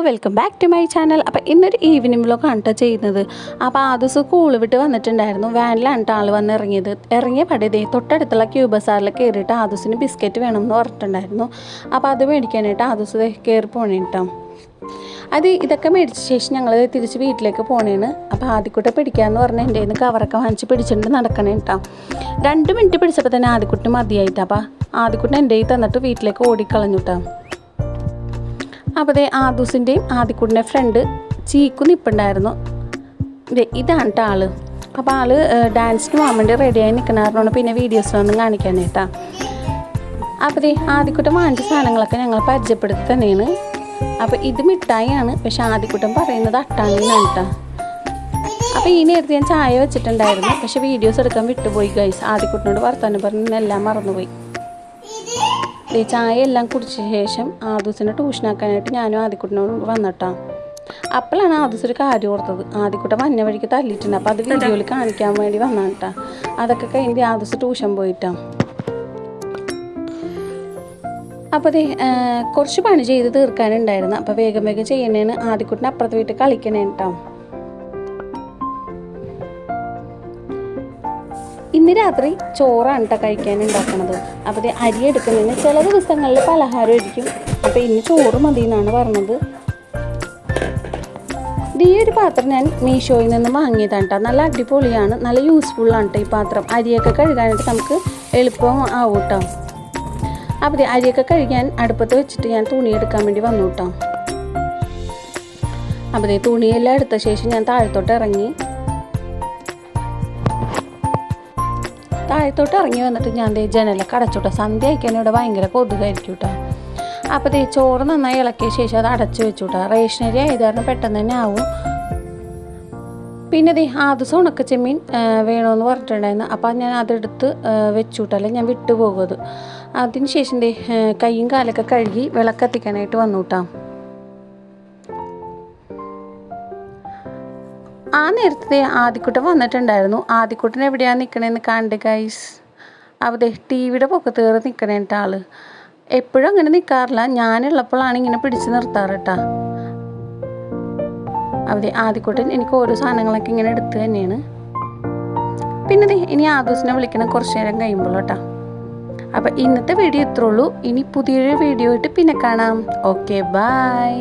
Welcome back to my channel. അപ്പോൾ ഇന്നൊരു evening വ്ലോഗാണ് കേട്ടോ ചെയ്യുന്നത്. അപ്പോൾ ആദ്യം സ്കൂൾ വിട്ട് വന്നിട്ടുണ്ടായിരുന്നു. വാനിലാണ് ആൾ വന്ന് ഇറങ്ങിയത്. ഇറങ്ങിയ പടിയതേ തൊട്ടടുത്തുള്ള ക്യൂ ബസാറിൽ കയറിയിട്ട് ആദൂസിന് ബിസ്ക്കറ്റ് വേണമെന്ന് പറഞ്ഞിട്ടുണ്ടായിരുന്നു. അപ്പോൾ അത് മേടിക്കാനായിട്ട് ആദൂസ് കയറി പോണേ കേട്ടോ. ഇതൊക്കെ മേടിച്ച ശേഷം ഞങ്ങൾ തിരിച്ച് വീട്ടിലേക്ക് പോണേണ്. അപ്പോൾ ആദ്യക്കുട്ട പിടിക്കാമെന്ന് പറഞ്ഞാൽ എൻ്റെ കയ്യിൽ നിന്ന് കവറൊക്കെ വാങ്ങിച്ച് പിടിച്ചിട്ട് നടക്കണേ കേട്ടോ. 2 മിനിറ്റ് പിടിച്ചപ്പോൾ തന്നെ ആദ്യക്കുട്ടി മതിയായിട്ട്. അപ്പോൾ ആദ്യക്കുട്ടി എൻ്റെ കയ്യിൽ തന്നിട്ട് വീട്ടിലേക്ക് ഓടിക്കളഞ്ഞു കേട്ടോ. അപ്പോൾ ആദൂസിൻ്റെയും ആദ്യക്കുട്ടിൻ്റെ ഫ്രണ്ട് ചീക്കു നിൽപ്പുണ്ടായിരുന്നു. ഇതാണ് കേട്ടോ ആൾ. അപ്പോൾ ആൾ ഡാൻസിന് പോകാൻ വേണ്ടി റെഡിയായി നിൽക്കണമായിരുന്നു. പിന്നെ വീഡിയോസിലൊന്നും കാണിക്കാനായിട്ടാ. അപ്പോൾ ആദ്യക്കുട്ടൻ വാങ്ങിച്ച സാധനങ്ങളൊക്കെ ഞങ്ങൾ പരിചയപ്പെടുത്തി തന്നെയാണ്. അപ്പോൾ ഇത് മിഠായിയാണ്, പക്ഷെ ആദ്യക്കുട്ടൻ പറയുന്നത് അട്ടാണിന്നാണ് കേട്ടോ. അപ്പോൾ ഈ നേരത്തെ ഞാൻ ചായ വെച്ചിട്ടുണ്ടായിരുന്നു, പക്ഷെ വീഡിയോസ് എടുക്കാൻ വിട്ടുപോയി ഗൈസ്. ആദ്യക്കുട്ടനോട് വർത്താനം പറഞ്ഞ് എല്ലാം മറന്നുപോയി. ചായ എല്ലാം കുടിച്ച ശേഷം ആദൂസിനെ ട്യൂഷനാക്കാനായിട്ട് ഞാനും ആദ്യക്കുട്ടനോട് വന്നിട്ടാ. അപ്പോഴാണ് ആദൂസ് ഒരു കാര്യം ഓർത്തത്. ആദ്യക്കുട്ടൻ മഞ്ഞ വഴിക്ക് തല്ലിയിട്ടുണ്ട്. അപ്പോൾ അത് വീഡിയോയിൽ കാണിക്കാൻ വേണ്ടി വന്നാണ് കേട്ടോ. അതൊക്കെ കഴിഞ്ഞ് ആദൂസ് ട്യൂഷൻ പോയിട്ടാണ്. അപ്പോൾ കുറച്ച് പണി ചെയ്ത് തീർക്കാനുണ്ടായിരുന്നു. അപ്പോൾ വേഗം വേഗം ചെയ്യണേന് ആദ്യക്കുട്ടനെ അപ്പുറത്തെ വീട്ടിൽ കളിക്കണേ കേട്ടോ. ഇന്ന് രാത്രി ചോറാണ് കേട്ടോ കഴിക്കാനുണ്ടാക്കണത്. അപ്പോൾ അരി എടുക്കുന്നതിന് ചില ദിവസങ്ങളിൽ പലഹാരമായിരിക്കും. അപ്പോൾ ഇന്ന് ചോറ് മതി എന്നാണ് പറഞ്ഞത്. ഈ ഒരു പാത്രം ഞാൻ മീഷോയിൽ നിന്ന് വാങ്ങിയതാണ് കേട്ടോ. നല്ല അടിപൊളിയാണ്, നല്ല യൂസ്ഫുള്ളാണ് കേട്ടോ ഈ പാത്രം. അരിയൊക്കെ കഴുകാനായിട്ട് നമുക്ക് എളുപ്പം ആവും കേട്ടോ. അപ്പോൾ അരിയൊക്കെ കഴുകാൻ അടുപ്പത്ത് വെച്ചിട്ട് ഞാൻ തുണി എടുക്കാൻ വേണ്ടി വന്നു കേട്ടോ. അപ്പോൾ തുണിയെല്ലാം എടുത്ത ശേഷം ഞാൻ താഴത്തോട്ട് ഇറങ്ങി വന്നിട്ട് ഞാൻ ജനലൊക്കെ അടച്ചുട്ടോ. സന്ധ്യ അയക്കാൻ ഇവിടെ ഭയങ്കര കൊതുകായിരിക്കും കേട്ടോ. അപ്പോൾ ചോറ് നന്നായി ഇളക്കിയ ശേഷം അത് അടച്ചു വെച്ചു കേട്ടോ. റേഷനരി ആയത് കാരണം പെട്ടെന്ന് തന്നെ ആവും. പിന്നെ ആദ്യം ഉണക്ക ചെമ്മീൻ വേണമെന്ന് പറഞ്ഞിട്ടുണ്ടായിരുന്നു. അപ്പോൾ ഞാൻ അതെടുത്ത് വെച്ചു കേട്ടോ, അല്ലെങ്കിൽ ഞാൻ വിട്ടുപോകും അത്. അതിന് ശേഷം കൈയും കാലൊക്കെ കഴുകി വിളക്കത്തിക്കാനായിട്ട് വന്നു കേട്ടോ. ആ നേരത്തെ ആദ്യക്കുട്ടൻ വന്നിട്ടുണ്ടായിരുന്നു. ആദ്യക്കുട്ടൻ എവിടെയാണ് നിൽക്കണേന്ന് കണ്ട് ഗൈസ്. അവിടെ ടിവിയുടെ പൊക്കത്ത് കയറി നിൽക്കണേ കേട്ടോ ആൾ. എപ്പോഴും അങ്ങനെ നിൽക്കാറില്ല, ഞാനുള്ളപ്പോഴാണ് ഇങ്ങനെ പിടിച്ച് നിർത്താറ് കേട്ടോ. അവിടെ ആദ്യക്കുട്ടൻ എനിക്ക് ഓരോ സാധനങ്ങളൊക്കെ ഇങ്ങനെ എടുത്ത് തന്നെയാണ്. പിന്നെ ഇനി ആദൂസിനെ വിളിക്കണം കുറച്ച് നേരം കഴിയുമ്പോൾ കേട്ടോ. അപ്പോൾ ഇന്നത്തെ വീഡിയോ ഇത്രേ ഉള്ളൂ. ഇനി പുതിയൊരു വീഡിയോ ആയിട്ട് പിന്നെ കാണാം. Okay, by.